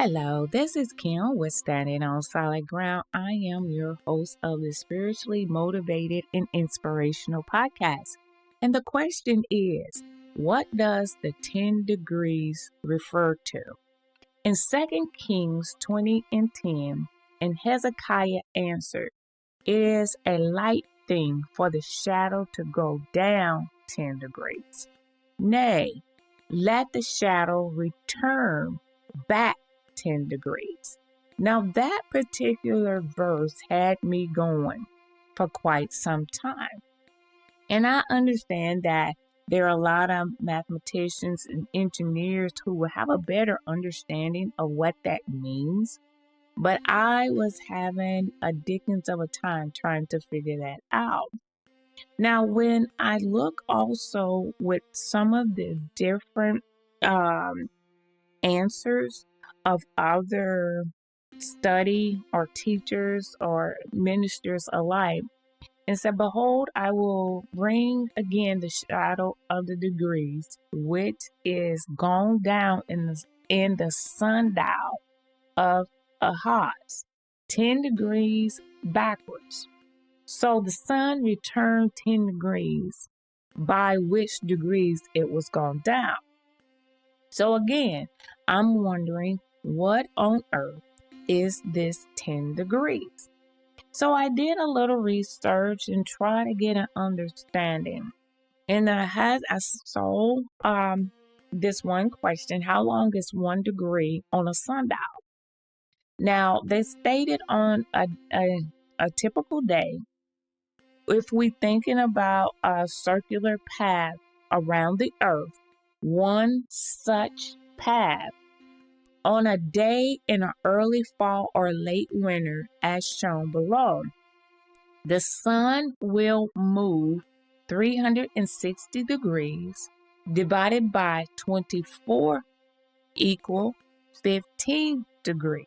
Hello, this is Kim with Standing on Solid Ground. I am your host of the Spiritually Motivated and Inspirational Podcast. And the question is, what does the 10 degrees refer to? In 2 Kings 20 and 10, and Hezekiah answered, it is a light thing for the shadow to go down 10 degrees. Nay, let the shadow return back 10 degrees. Now that particular verse had me going for quite some time. And I understand that there are a lot of mathematicians and engineers who will have a better understanding of what that means. But I was having a dickens of a time trying to figure that out. Now, when I look also with some of the different answers of other study or teachers or ministers alike, and said, behold, I will bring again the shadow of the degrees, which is gone down in the sundial of Ahaz, 10 degrees backwards. So the sun returned 10 degrees, by which degrees it was gone down. So again, I'm wondering, what on earth is this 10 degrees? So I did a little research and tried to get an understanding. And I saw this one question: how long is 1 degree on a sundial? Now, they stated on a typical day, if we thinking about a circular path around the earth, one such path on a day in an early fall or late winter, as shown below, the sun will move 360 degrees divided by 24 equal 15 degrees.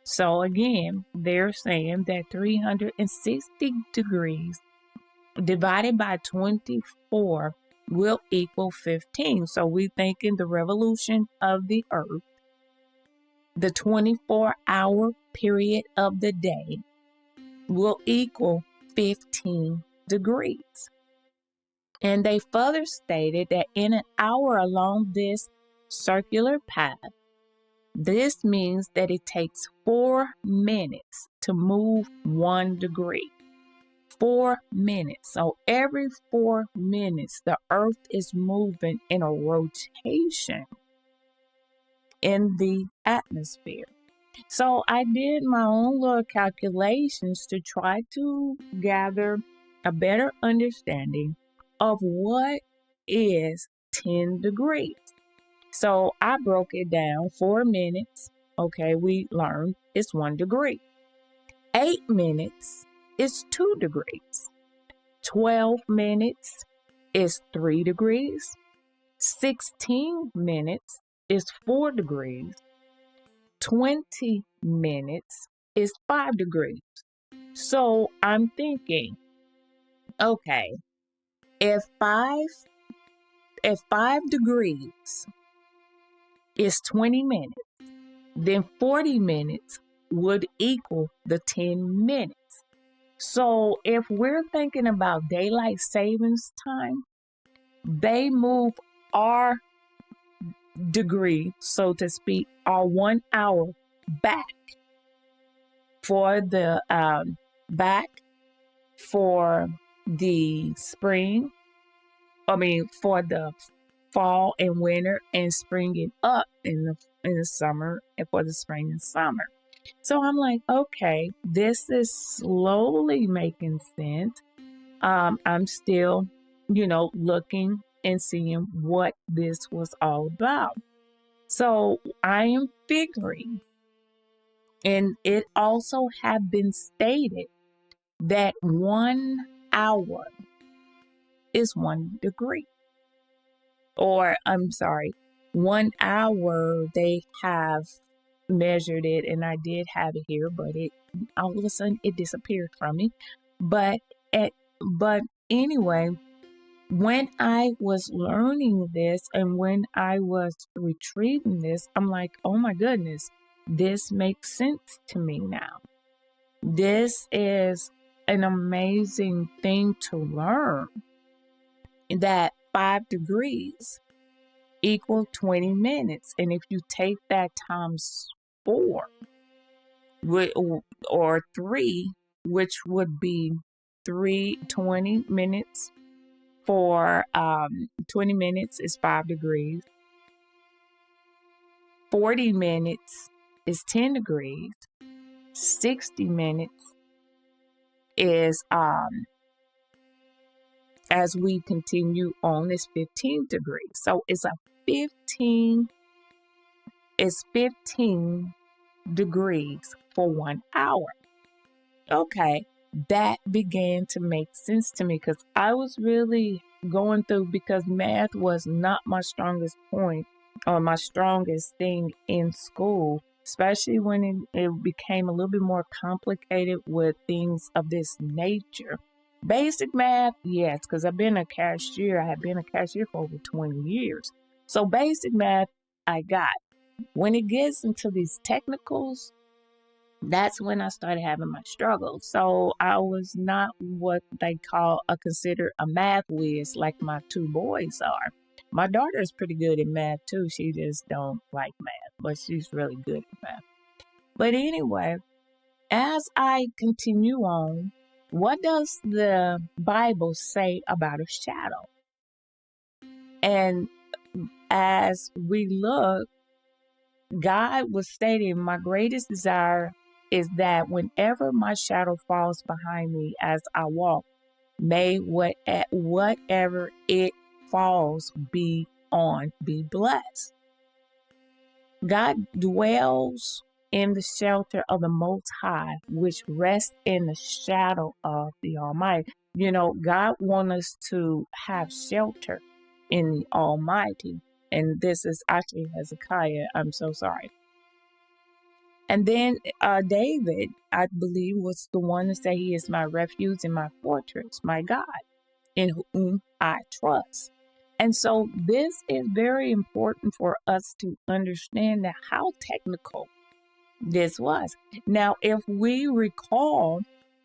So again, they're saying that 360 degrees divided by 24 will equal 15. So we thinking the revolution of the earth, the 24-hour period of the day, will equal 15 degrees. And they further stated that in an hour along this circular path, this means that it takes 4 minutes to move 1 degree. 4 minutes. So every 4 minutes, the earth is moving in a rotation in the atmosphere. So I did my own little calculations to try to gather a better understanding of what is 10 degrees. So I broke it down. 4 minutes, okay, we learned it's 1 degree. 8 minutes is 2 degrees. 12 minutes is 3 degrees. 16 minutes is 4 degrees. 20 minutes is 5 degrees. So I'm thinking, okay, if 5 degrees is 20 minutes, then 40 minutes would equal the 10 minutes. So if we're thinking about daylight savings time, they move our degree, so to speak, our 1 hour back for the spring. For the fall and winter, and springing up in the summer, and for the spring and summer. So I'm like, okay, this is slowly making sense. I'm still, looking and seeing what this was all about. So I am figuring, and it also have been stated that 1 hour is 1 degree. Or, 1 hour, they have measured it, and I did have it here, but all of a sudden it disappeared from me. But anyway, when I was learning this and when I was retrieving this, I'm like, oh my goodness, this makes sense to me now. This is an amazing thing to learn, that 5 degrees equal 20 minutes. And if you take that times 4 or 3, which would be 20 minutes for 20 minutes is 5 degrees. 40 minutes is 10 degrees. 60 minutes is as we continue on is 15 degrees. So it's 15 degrees for 1 hour. Okay, that began to make sense to me because I was really going through, because math was not my strongest point or my strongest thing in school, especially when it became a little bit more complicated with things of this nature. Basic math, yes, because I've been a cashier. I have been a cashier for over 20 years. So basic math, I got. When it gets into these technicals, that's when I started having my struggles. So I was not what they call considered a math whiz like my 2 boys are. My daughter is pretty good at math too. She just don't like math, but she's really good at math. But anyway, as I continue on, what does the Bible say about a shadow? And as we look, God was stating, my greatest desire is that whenever my shadow falls behind me as I walk, may whatever it falls be blessed. God dwells in the shelter of the Most High, which rests in the shadow of the Almighty. You know, God wants us to have shelter in the Almighty. And this is actually Hezekiah. I'm so sorry. And then David, I believe, was the one to say, he is my refuge and my fortress, my God, in whom I trust. And so this is very important for us to understand that how technical this was. Now, if we recall,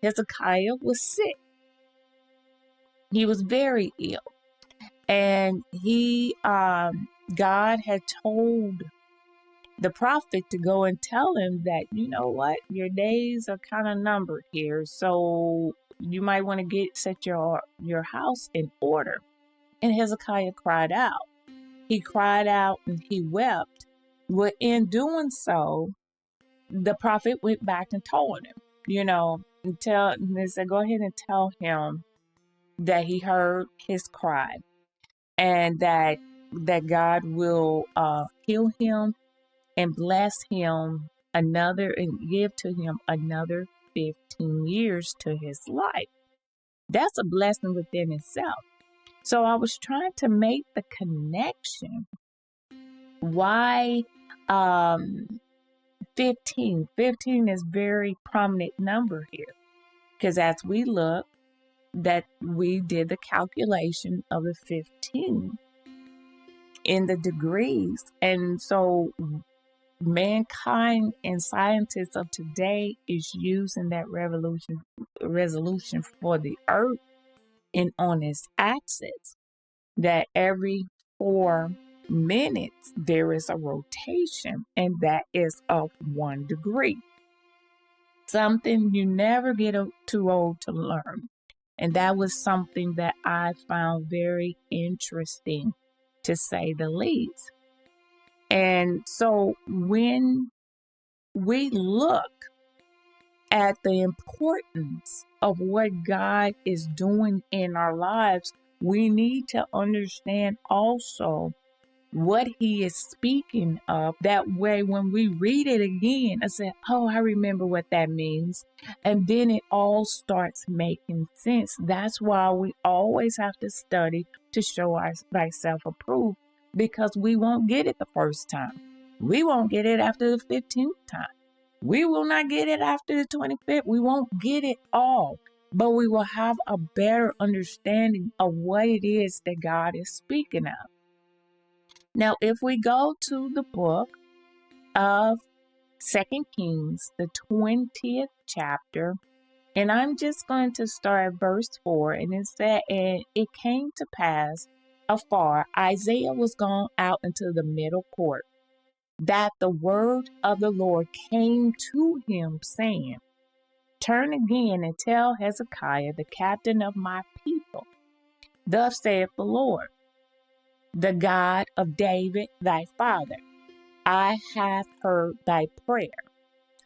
Hezekiah was sick. He was very ill. And God had told the prophet to go and tell him that, you know what, your days are kind of numbered here. So you might want to set your house in order. And Hezekiah cried out. He cried out and he wept. Well, in doing so, the prophet went back and told him, and they said, go ahead and tell him that he heard his cry and that God will heal him and bless him and give to him another 15 years to his life. That's a blessing within itself. So I was trying to make the connection. Why 15? 15 is very prominent number here. Because as we look, that we did the calculation of the 15 in the degrees. And so mankind and scientists of today is using that resolution for the earth and on its axis, that every 4 minutes there is a rotation, and that is of 1 degree. Something you never get too old to learn. And that was something that I found very interesting, to say the least. And so when we look at the importance of what God is doing in our lives, we need to understand also what he is speaking of. That way, when we read it again, I say, oh, I remember what that means. And then it all starts making sense. That's why we always have to study to show thyself approved, because we won't get it the first time. We won't get it after the 15th time. We will not get it after the 25th. We won't get it all. but we will have a better understanding of what it is that God is speaking of. Now, if we go to the book of 2 Kings, the 20th chapter, and I'm just going to start at verse 4, and it said, "And it came to pass afar, Isaiah was gone out into the middle court, that the word of the Lord came to him, saying, Turn again and tell Hezekiah, the captain of my people, Thus saith the Lord, the God of David thy father, I have heard thy prayer,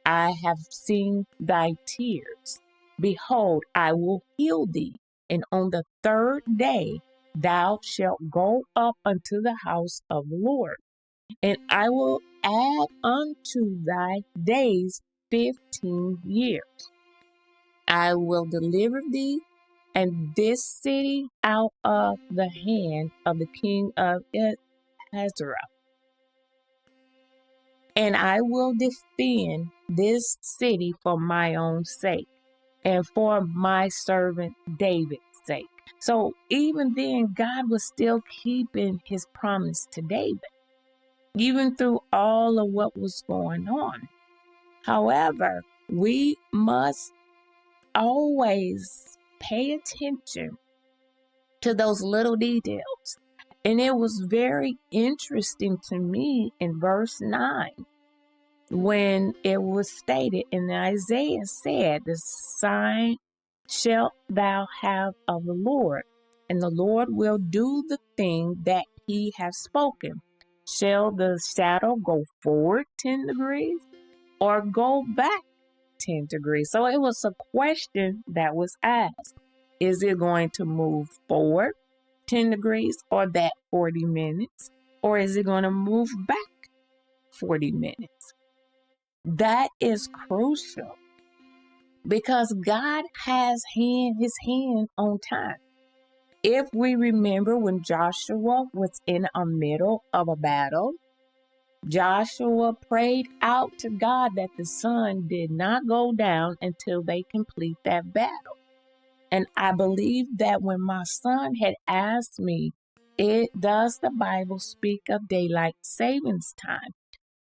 I have seen thy tears. Behold, I will heal thee, and on the third day thou shalt go up unto the house of the Lord, and I will add unto thy days 15 years. I will deliver thee and this city out of the hand of the king of Hazarah, and I will defend this city for my own sake and for my servant David's sake." So even then, God was still keeping his promise to David, even through all of what was going on. However, we must always pay attention to those little details. And it was very interesting to me in verse 9 when it was stated, and Isaiah said, "The sign shalt thou have of the Lord, and the Lord will do the thing that he hath spoken. Shall the shadow go forward 10 degrees or go back 10 degrees?" So it was a question that was asked. Is it going to move forward 10 degrees or that 40 minutes? Or is it going to move back 40 minutes? That is crucial because God has his hand on time. If we remember when Joshua was in the middle of a battle, Joshua prayed out to God that the sun did not go down until they complete that battle. And I believe that when my son had asked me, does the Bible speak of daylight savings time?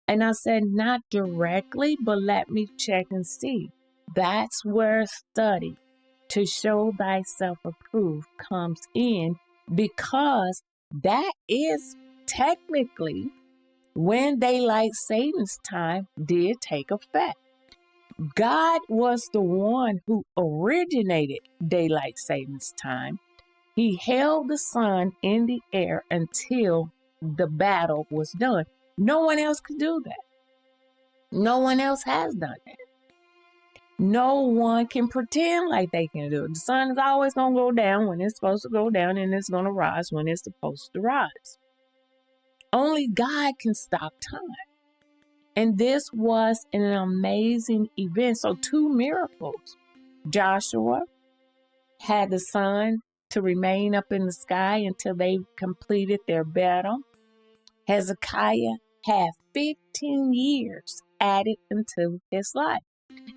And I said, not directly, but let me check and see. That's where study to show thyself approved comes in, because that is technically when daylight savings time did take effect. God was the one who originated daylight savings time. He held the sun in the air until the battle was done. No one else could do that. No one else has done that. No one can pretend like they can do it. The sun is always going to go down when it's supposed to go down, and it's going to rise when it's supposed to rise. Only God can stop time. And this was an amazing event. So 2 miracles. Joshua had the sun to remain up in the sky until they completed their battle. Hezekiah had 15 years added into his life.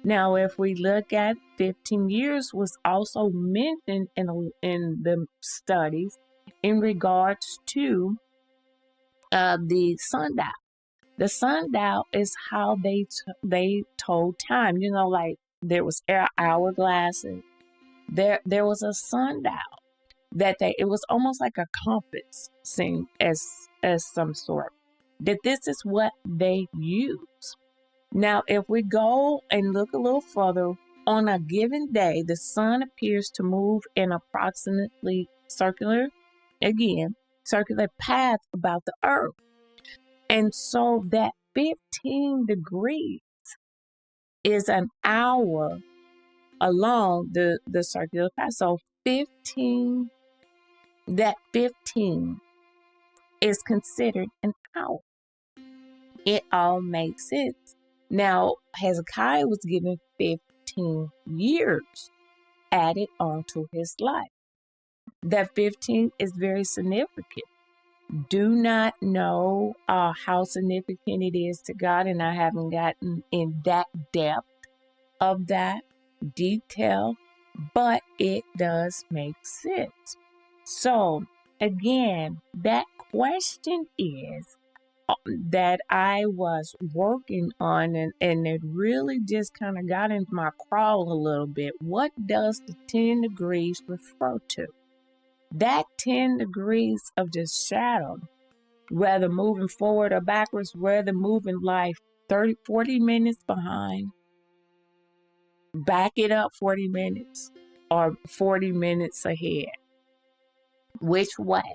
Now, if we look at 15 years was also mentioned in the studies in regards to the sundial. The sundial is how they told time. You know, like there was hourglasses. There was a sundial that it was almost like a compass, seen as some sort. That this is what they use. Now, if we go and look a little further, on a given day, the sun appears to move in approximately circular path about the earth. And so that 15 degrees is an hour along the circular path. So 15 is considered an hour. It all makes sense. Now, Hezekiah was given 15 years added onto his life. That 15 is very significant. Do not know how significant it is to God, and I haven't gotten in that depth of that detail but it does make sense. So, again, that question is that I was working on, and it really just kind of got into my crawl a little bit. What does the 10 degrees refer to? That 10 degrees of just shadow, whether moving forward or backwards, whether moving life 30, 40 minutes behind, back it up 40 minutes, or 40 minutes ahead. Which way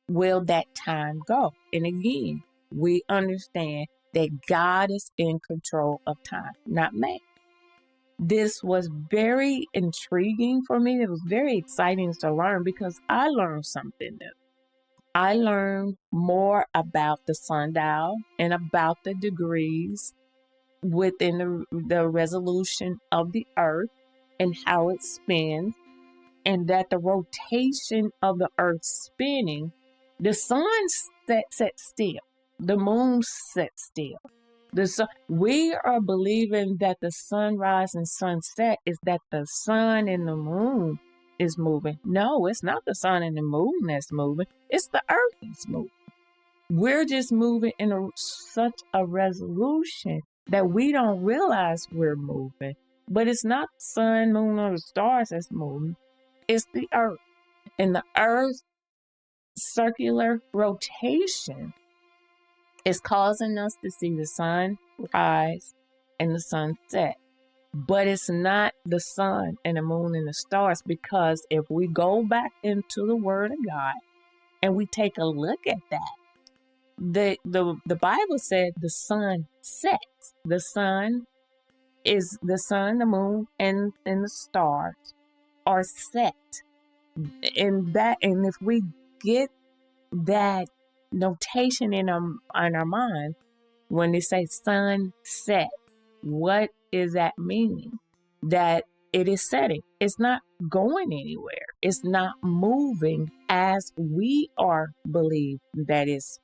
will that time go? And again, we understand that God is in control of time, not man. This was very intriguing for me. It was very exciting to learn because I learned something new. I learned more about the sundial and about the degrees within the resolution of the earth and how it spins, and that the rotation of the earth spinning, the sun sets still, the moon sets still. We are believing that the sunrise and sunset is that the sun and the moon is moving. No, it's not the sun and the moon that's moving. It's the earth that's moving. We're just moving in such a resolution that we don't realize we're moving. But it's not the sun, moon, or the stars that's moving. It's the earth. And the earth's circular rotation is causing us to see the sun rise and the sun set. But it's not the sun and the moon and the stars, because if we go back into the Word of God and we take a look at that, the Bible said the sun sets. The sun, the moon, and the stars are set. And if we get that notation in our mind, when they say sun set, what is that meaning? That it is setting. It's not going anywhere. It's not moving as we are believed that it's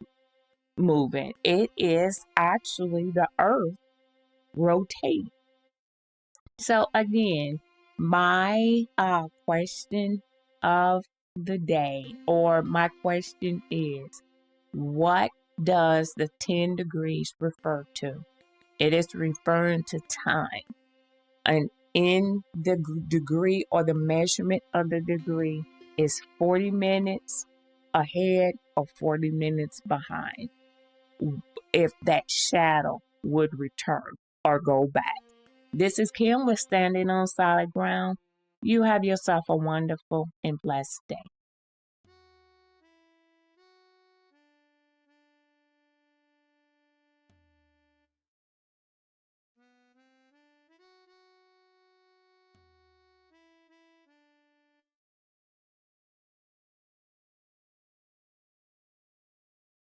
moving. It is actually the earth rotating. So again, my question of the day, or my question is, what does the 10 degrees refer to? It is referring to time. And in the degree, or the measurement of the degree, is 40 minutes ahead or 40 minutes behind, if that shadow would return or go back. This is Kim with Standing on Solid Ground. You have yourself a wonderful and blessed day.